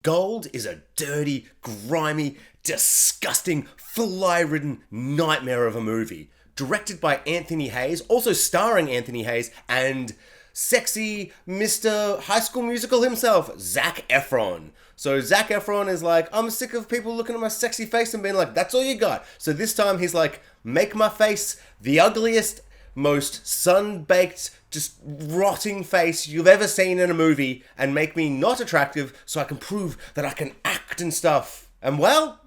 Gold is a dirty, grimy, disgusting, fly-ridden nightmare of a movie. Directed by Anthony Hayes, also starring Anthony Hayes, and sexy Mr. High School Musical himself, Zac Efron. So Zac Efron is like, I'm sick of people looking at my sexy face and being like, that's all you got. So this time he's like, make my face the ugliest, most sun-baked, just rotting face you've ever seen in a movie and make me not attractive so I can prove that I can act and stuff. And well,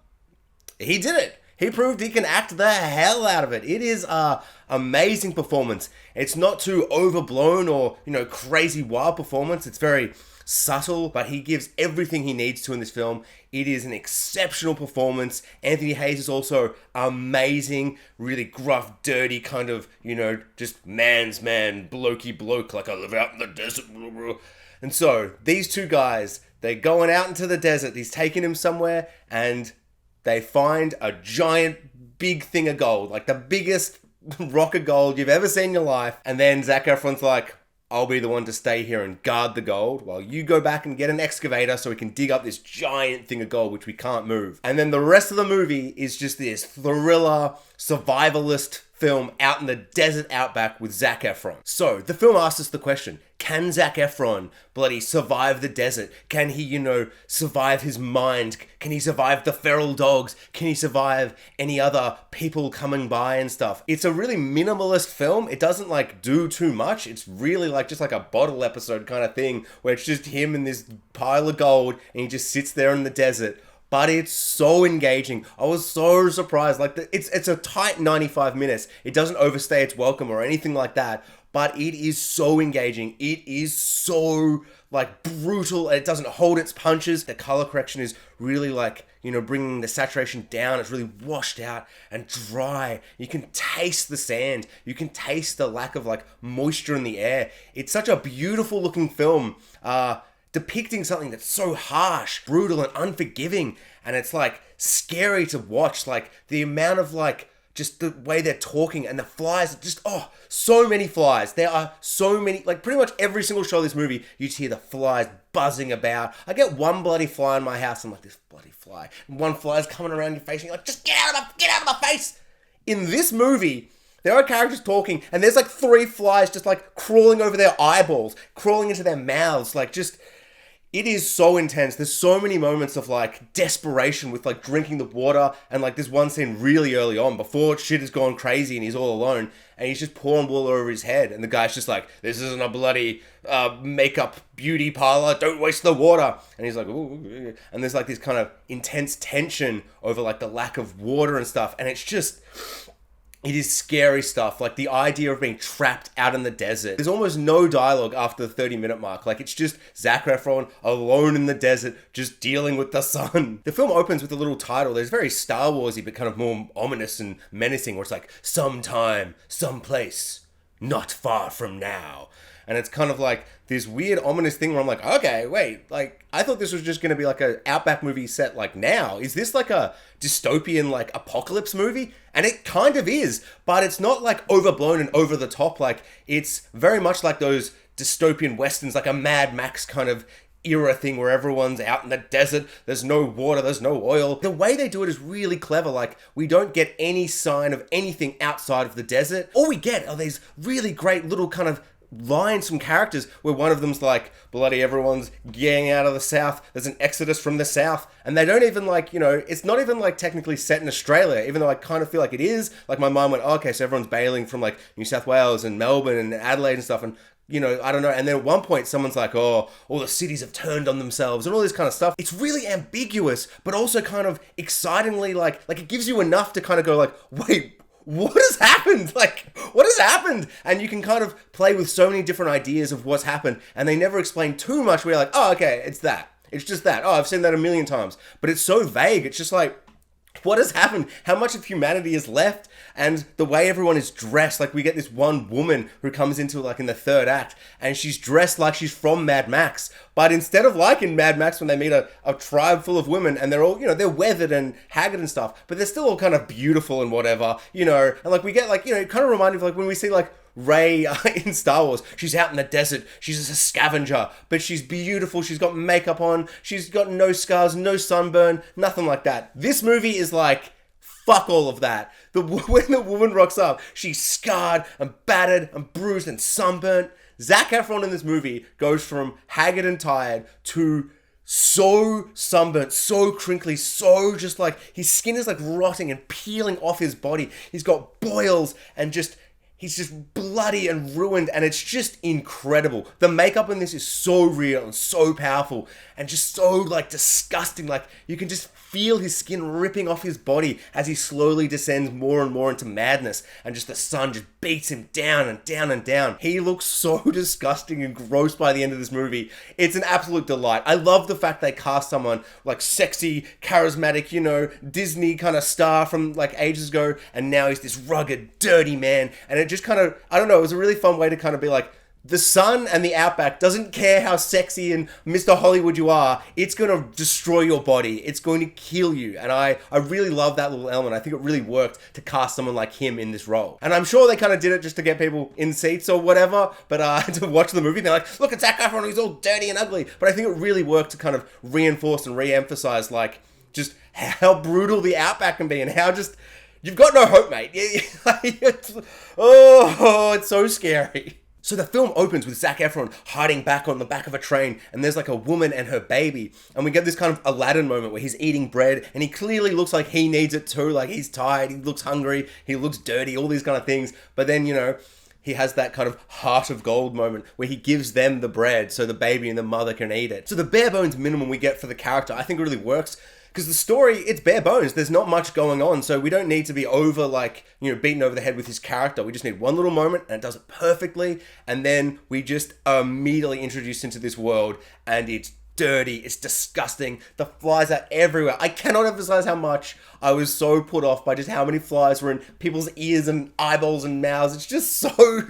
he did it. He proved he can act the hell out of it. It is a amazing performance. It's not too overblown or, crazy wild performance. It's very subtle, but he gives everything he needs to in this film. It is an exceptional performance. Anthony Hayes is also amazing, really gruff, dirty kind of, just man's man, blokey bloke, like I live out in the desert. And so these two guys, they're going out into the desert. He's taking him somewhere and they find a giant big thing of gold, like the biggest rock of gold you've ever seen in your life. And then Zac Efron's like, I'll be the one to stay here and guard the gold while you go back and get an excavator so we can dig up this giant thing of gold which we can't move. And then the rest of the movie is just this thriller, survivalist film out in the desert outback with Zac Efron. So the film asks us the question, can Zac Efron bloody survive the desert? Can he, survive his mind? Can he survive the feral dogs? Can he survive any other people coming by and stuff? It's a really minimalist film. It doesn't do too much. It's really just like a bottle episode kind of thing where it's just him and this pile of gold and he just sits there in the desert. But it's so engaging. I was so surprised. It's a tight 95 minutes. It doesn't overstay its welcome or anything like that. But it is so engaging. It is so brutal. It doesn't hold its punches. The color correction is really bringing the saturation down. It's really washed out and dry. You can taste the sand. You can taste the lack of moisture in the air. It's such a beautiful looking film. Depicting something that's so harsh, brutal, and unforgiving. And it's scary to watch. The amount of just the way they're talking and the flies, so many flies. There are so many, pretty much every single shot of this movie, you hear the flies buzzing about. I get one bloody fly in my house, I'm like, this bloody fly. And one fly's coming around your face and you're like, just get out of my face. In this movie, there are characters talking and there's 3 flies just crawling over their eyeballs, crawling into their mouths, it is so intense. There's so many moments of desperation with drinking the water and this one scene really early on before shit has gone crazy and he's all alone and he's just pouring water over his head and the guy's just this isn't a bloody makeup beauty parlor, don't waste the water. And he's like, ooh, and there's this kind of intense tension over the lack of water and stuff, and it's just, it is scary stuff. The idea of being trapped out in the desert. There's almost no dialogue after the 30-minute mark. It's just Zac Efron alone in the desert, just dealing with the sun. The film opens with a little title. There's very Star Warsy, but kind of more ominous and menacing, where it's sometime, someplace, not far from now. And it's kind of this weird ominous thing where I'm like, okay, wait, I thought this was just going to be an Outback movie set now. Is this a dystopian apocalypse movie? And it kind of is, but it's not overblown and over the top. It's very much those dystopian westerns, a Mad Max kind of era thing where everyone's out in the desert, there's no water, there's no oil. The way they do it is really clever. We don't get any sign of anything outside of the desert. All we get are these really great little kind of lines from characters where one of them's bloody everyone's getting out of the south, there's an exodus from the south, and they don't even it's not even technically set in Australia, even though I kind of feel it is. My mind went, oh, okay, so everyone's bailing from New South Wales and Melbourne and Adelaide and stuff, and I don't know. And then at one point someone's oh, all the cities have turned on themselves and all this kind of stuff. It's really ambiguous, but also kind of excitingly it gives you enough to kind of go wait, what has happened? What has happened? And you can kind of play with so many different ideas of what's happened, and they never explain too much where you're oh, okay, it's that. It's just that. Oh, I've seen that a million times. But it's so vague. It's just what has happened? How much of humanity is left? And the way everyone is dressed, we get this one woman who comes into in the third act, and she's dressed like she's from Mad Max. But instead of in Mad Max when they meet a tribe full of women and they're all, they're weathered and haggard and stuff, but they're still all kind of beautiful and whatever, and we get it kind of reminded of when we see Rey in Star Wars. She's out in the desert. She's just a scavenger, but she's beautiful. She's got makeup on. She's got no scars, no sunburn, nothing like that. This movie is like, fuck all of that. When the woman rocks up, she's scarred and battered and bruised and sunburnt. Zac Efron in this movie goes from haggard and tired to so sunburnt, so crinkly, so just like, his skin is like rotting and peeling off his body. He's got boils and he's just bloody and ruined, and it's just incredible. The makeup in this is so real and so powerful and just so like disgusting. Like, you can just feel his skin ripping off his body as he slowly descends more and more into madness, and just the sun just beats him down and down and down. He looks so disgusting and gross by the end of this movie. It's an absolute delight. I love the fact they cast someone like sexy, charismatic, you know, Disney kind of star from like ages ago, and now he's this rugged, dirty man, and it just kind of, I don't know, it was a really fun way to kind of be like, the sun and the outback doesn't care how sexy and Mr. Hollywood you are. It's going to destroy your body. It's going to kill you. And I really love that little element. I think it really worked to cast someone like him in this role. And I'm sure they kind of did it just to get people in seats or whatever. But to watch the movie, they're like, look at Zac Efron, he's all dirty and ugly. But I think it really worked to kind of reinforce and re-emphasize like just how brutal the outback can be, and how just, you've got no hope, mate. It's so scary. So the film opens with Zac Efron hiding back on the back of a train, and there's like a woman and her baby, and we get this kind of Aladdin moment where he's eating bread, and he clearly looks like he needs it too. Like, he's tired, he looks hungry, he looks dirty, all these kind of things. But then, you know, he has that kind of heart of gold moment where he gives them the bread so the baby and the mother can eat it. So the bare bones minimum we get for the character, I think, really works. Because the story, it's bare bones. There's not much going on, so we don't need to be over, like, you know, beaten over the head with his character. We just need one little moment, and it does it perfectly, and then we just are immediately introduced into this world, and it's dirty, it's disgusting, the flies are everywhere. I cannot emphasize how much I was so put off by just how many flies were in people's ears and eyeballs and mouths. It's just so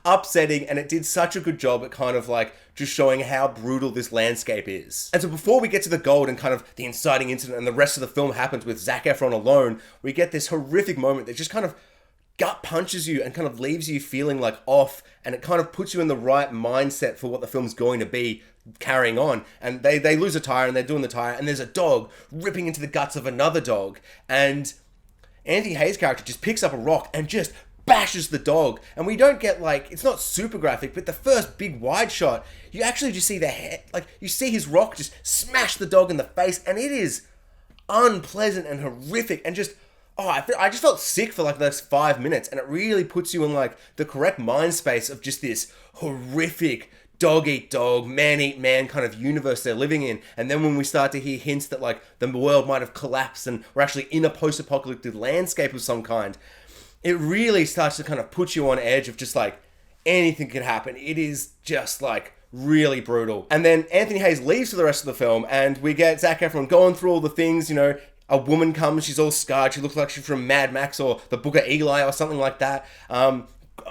upsetting, and it did such a good job at kind of like just showing how brutal this landscape is. And so before we get to the gold and kind of the inciting incident and the rest of the film happens with Zac Efron alone, we get this horrific moment that just kind of gut punches you and kind of leaves you feeling like off, and it kind of puts you in the right mindset for what the film's going to be carrying on. And they lose a tire, and they're doing the tire, and there's a dog ripping into the guts of another dog, and Anthony Hayes' character just picks up a rock and just bashes the dog. And we don't get like, it's not super graphic, but the first big wide shot, you actually just see the head, like you see his rock just smash the dog in the face, and it is unpleasant and horrific, and just, I just felt sick for like the next 5 minutes, and it really puts you in like the correct mind space of just this horrific dog eat dog, man eat man kind of universe they're living in. And then when we start to hear hints that like the world might have collapsed and we're actually in a post-apocalyptic landscape of some kind, it really starts to kind of put you on edge of just like anything could happen. It is just like really brutal. And then Anthony Hayes leaves for the rest of the film, and we get Zac Efron going through all the things, you know, a woman comes, she's all scarred, she looks like she's from Mad Max or the Book of Eli or something like that.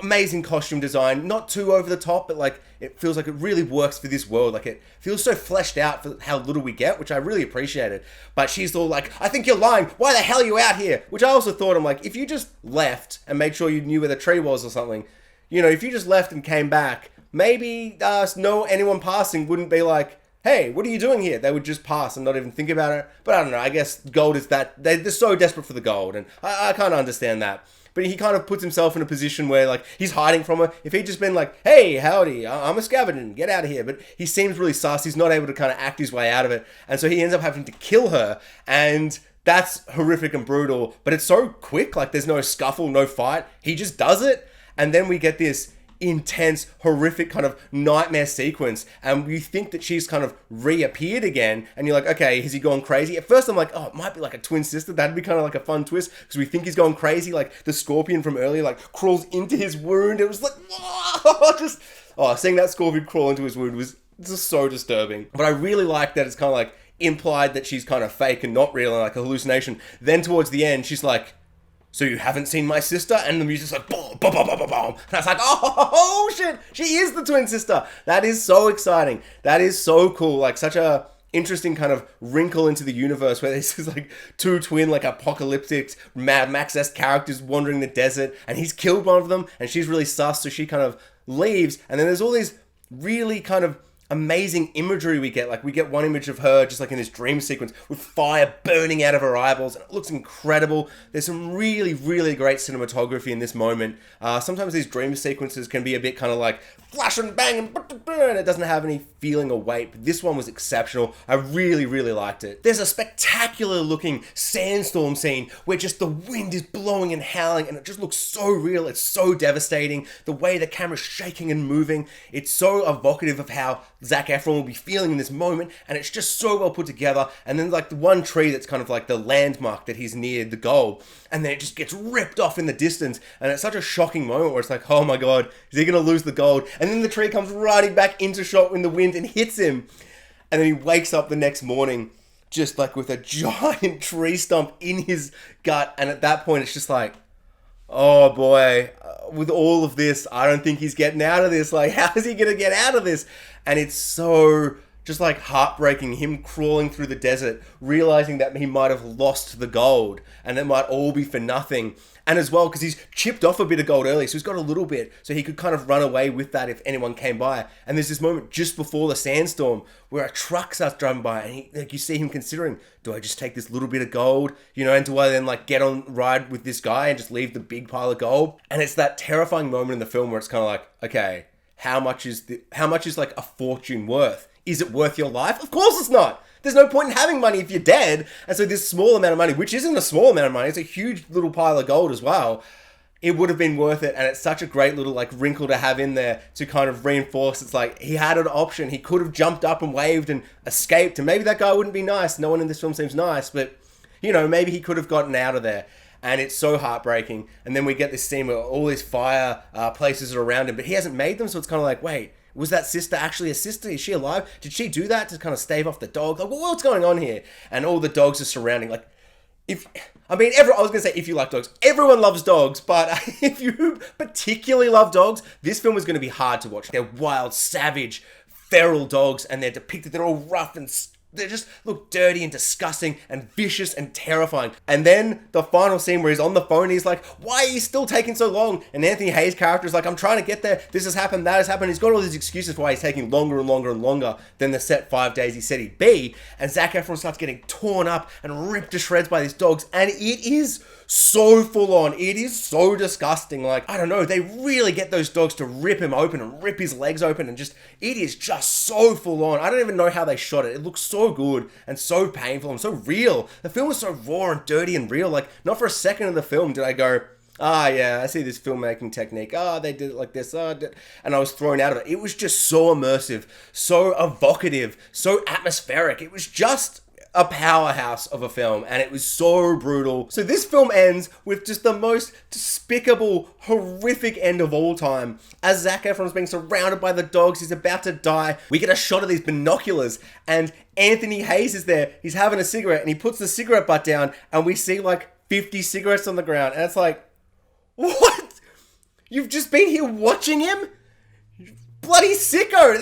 Amazing costume design, not too over the top, but like it feels like it really works for this world. Like it feels so fleshed out for how little we get, which I really appreciated. But she's all like, I think you're lying, why the hell are you out here? Which I also thought, I'm like, if you just left and made sure you knew where the tree was or something, you know, if you just left and came back, maybe anyone passing wouldn't be like, hey, what are you doing here? They would just pass and not even think about it. But I don't know, I guess gold is that, they're so desperate for the gold, and I kind of understand that. But he kind of puts himself in a position where like he's hiding from her. If he'd just been like, hey, howdy, I'm a scavenger, get out of here. But he seems really sus. He's not able to kind of act his way out of it. And so he ends up having to kill her. And that's horrific and brutal. But it's so quick. Like there's no scuffle, no fight. He just does it. And then we get this intense, horrific kind of nightmare sequence, and you think that she's kind of reappeared again, and you're like, okay, has he gone crazy? At first I'm like, oh, it might be like a twin sister. That'd be kind of like a fun twist, because we think he's gone crazy, like the scorpion from earlier like crawls into his wound. It was like, seeing that scorpion crawl into his wound was just so disturbing. But I really like that it's kind of like implied that she's kind of fake and not real and like a hallucination. Then towards the end she's like, so you haven't seen my sister? And the music's like, boom, boom, boom, boom, boom, boom. And I was like, oh shit, she is the twin sister. That is so exciting. That is so cool. Like such a interesting kind of wrinkle into the universe where there's this like two twin like apocalyptic Mad Max-esque characters wandering the desert, and he's killed one of them and she's really sus, so she kind of leaves. And then there's all these really kind of amazing imagery we get. Like we get one image of her just like in this dream sequence with fire burning out of her eyeballs, and it looks incredible. There's some really, really great cinematography in this moment. Sometimes these dream sequences can be a bit kind of like flash and bang and it doesn't have any feeling or weight, but this one was exceptional. I really, really liked it. There's a spectacular looking sandstorm scene where just the wind is blowing and howling, and it just looks so real. It's so devastating. The way the camera's shaking and moving, it's so evocative of how Zac Efron will be feeling in this moment, and it's just so well put together. And then like the one tree that's kind of like the landmark that he's near the goal, and then it just gets ripped off in the distance, and it's such a shocking moment where it's like, oh my god, is he gonna lose the gold? And then the tree comes riding back into shot in the wind and hits him, and then he wakes up the next morning just like with a giant tree stump in his gut. And at that point it's just like, oh boy, with all of this, I don't think he's getting out of this. Like, how is he gonna get out of this? And it's so just like heartbreaking, him crawling through the desert, realizing that he might have lost the gold and it might all be for nothing. And as well, because he's chipped off a bit of gold early, so he's got a little bit, so he could kind of run away with that if anyone came by. And there's this moment just before the sandstorm where a truck starts driving by, and like you see him considering, do I just take this little bit of gold, and do I then like get on ride with this guy and just leave the big pile of gold? And it's that terrifying moment in the film where it's kind of like, okay, how much is like a fortune worth? Is it worth your life? Of course it's not. There's no point in having money if you're dead. And so this small amount of money, which isn't a small amount of money, it's a huge little pile of gold as well, it would have been worth it. And it's such a great little like wrinkle to have in there to kind of reinforce. It's like he had an option. He could have jumped up and waved and escaped, and maybe that guy wouldn't be nice. No one in this film seems nice, but maybe he could have gotten out of there. And it's so heartbreaking. And then we get this scene where all these fire places are around him, but he hasn't made them. So it's kind of like, wait, was that sister actually a sister? Is she alive? Did she do that to kind of stave off the dog? Like, what's going on here? And all the dogs are surrounding. Like, I was going to say if you like dogs. Everyone loves dogs, but if you particularly love dogs, this film is going to be hard to watch. They're wild, savage, feral dogs, and they're depicted. They're all rough and they just look dirty and disgusting and vicious and terrifying. And then the final scene where he's on the phone, he's like, why are you still taking so long? And Anthony Hayes' character is like, I'm trying to get there. This has happened, that has happened. He's got all these excuses for why he's taking longer and longer and longer than the set 5 days he said he'd be. And Zac Efron starts getting torn up and ripped to shreds by these dogs. And it is so full on. It is so disgusting. Like, I don't know, they really get those dogs to rip him open and rip his legs open, and it is just so full on. I don't even know how they shot it. It looks so good and so painful and so real. The film was so raw and dirty and real. Like, not for a second of the film did I go, yeah, I see this filmmaking technique. They did it like this. And I was thrown out of it. It was just so immersive, so evocative, so atmospheric. It was just a powerhouse of a film, and it was so brutal. So this film ends with just the most despicable, horrific end of all time. As Zac Efron's being surrounded by the dogs, he's about to die. We get a shot of these binoculars, and Anthony Hayes is there. He's having a cigarette, and he puts the cigarette butt down, and we see like 50 cigarettes on the ground, and it's like, what? You've just been here watching him? Bloody sicko!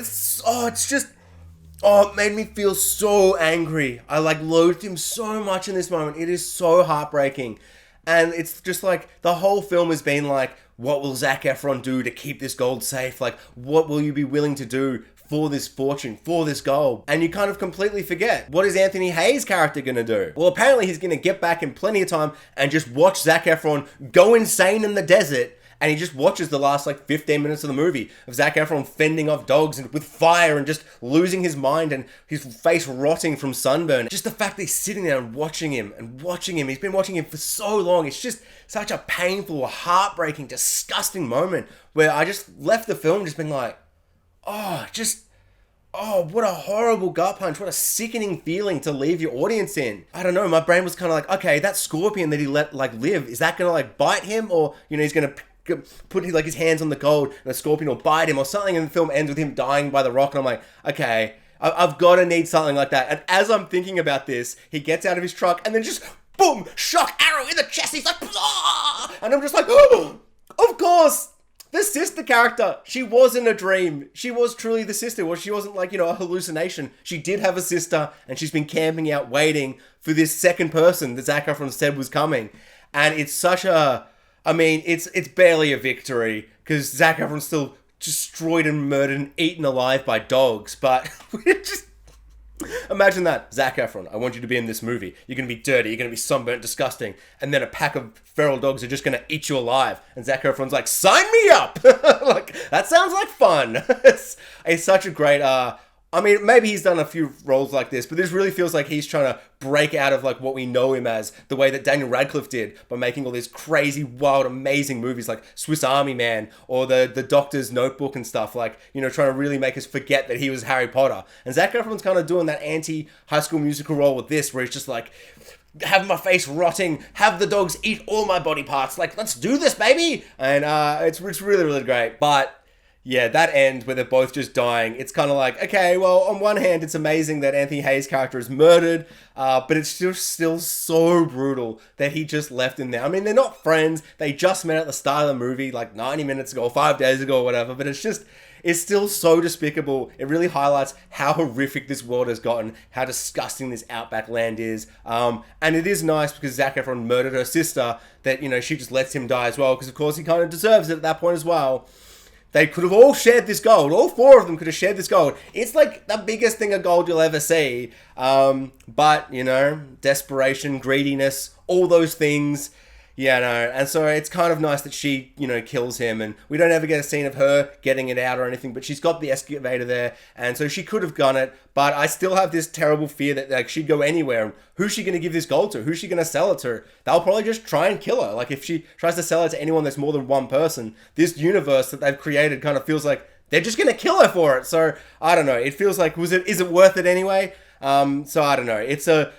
It made me feel so angry. I loathed him so much in this moment. It is so heartbreaking. And it's just like, the whole film has been like, what will Zac Efron do to keep this gold safe? Like, what will you be willing to do for this fortune, for this gold? And you kind of completely forget, what is Anthony Hayes' character going to do? Well, apparently he's going to get back in plenty of time and just watch Zac Efron go insane in the desert. And he just watches the last 15 minutes of the movie of Zac Efron fending off dogs and with fire and just losing his mind and his face rotting from sunburn. Just the fact that he's sitting there and watching him. He's been watching him for so long. It's just such a painful, heartbreaking, disgusting moment where I just left the film just being like, what a horrible gut punch. What a sickening feeling to leave your audience in. I don't know. My brain was kind of like, okay, that scorpion that he let live, is that going to bite him? Or, he's going to put his hands on the gold and the scorpion will bite him or something, and the film ends with him dying by the rock, and I'm like, okay, I've got to need something like that. And as I'm thinking about this, he gets out of his truck and then just boom, shock arrow in the chest. He's like, blah! And I'm just like, oh, of course, The sister character, she was in a dream. She was truly the sister. Well, she wasn't like, a hallucination. She did have a sister, and she's been camping out waiting for this second person that Zac Efron said was coming. And it's such a... I mean, it's barely a victory, because Zac Efron's still destroyed and murdered and eaten alive by dogs, but just... Imagine that, Zac Efron, I want you to be in this movie. You're going to be dirty, you're going to be sunburnt, disgusting, and then a pack of feral dogs are just going to eat you alive. And Zac Efron's like, sign me up! Like, that sounds like fun. It's such a great, I mean, maybe he's done a few roles like this, but this really feels like he's trying to break out of like what we know him as, the way that Daniel Radcliffe did by making all these crazy, wild, amazing movies like Swiss Army Man or the Doctor's Notebook and stuff, like, trying to really make us forget that he was Harry Potter. And Zac Efron's kind of doing that anti-High School Musical role with this, where he's just like, have my face rotting, have the dogs eat all my body parts, like, let's do this, baby! And it's really, really great. But yeah, that end where they're both just dying, it's kind of like, okay, well, on one hand, it's amazing that Anthony Hayes' character is murdered, but it's still so brutal that he just left him there. I mean, they're not friends. They just met at the start of the movie, like 90 minutes ago, or 5 days ago, or whatever, but it's still so despicable. It really highlights how horrific this world has gotten, how disgusting this outback land is. And it is nice because Zac Efron murdered her sister that, she just lets him die as well, because of course he kind of deserves it at that point as well. They could have all shared this gold. All four of them could have shared this gold. It's like the biggest thing of gold you'll ever see. But, desperation, greediness, all those things. Yeah, no. And so it's kind of nice that she, kills him. And we don't ever get a scene of her getting it out or anything. But she's got the excavator there. And so she could have done it. But I still have this terrible fear that like she'd go anywhere. And who's she going to give this gold to? Who's she going to sell it to? They'll probably just try and kill her. Like if she tries to sell it to anyone that's more than one person, this universe that they've created kind of feels like they're just going to kill her for it. So I don't know. It feels like, is it worth it anyway? So I don't know. It's a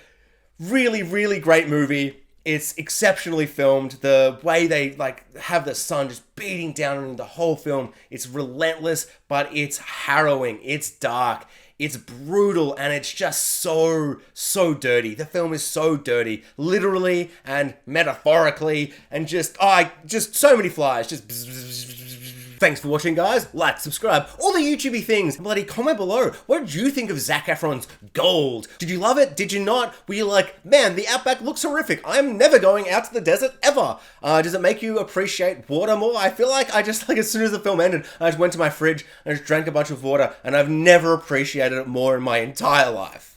really, really great movie. It's exceptionally filmed. The way they like have the sun just beating down on the whole film, it's relentless, but it's harrowing. It's dark. It's brutal, and it's just so dirty. The film is so dirty, literally and metaphorically, and just so many flies. Just bzz, bzz, bzz, bzz. Thanks for watching, guys. Like, subscribe, all the YouTubey things. Bloody comment below. What did you think of Zac Efron's Gold? Did you love it? Did you not? Were you like, man, the outback looks horrific. I'm never going out to the desert ever. Does it make you appreciate water more? I feel like I just, like, as soon as the film ended, I just went to my fridge and I just drank a bunch of water, and I've never appreciated it more in my entire life.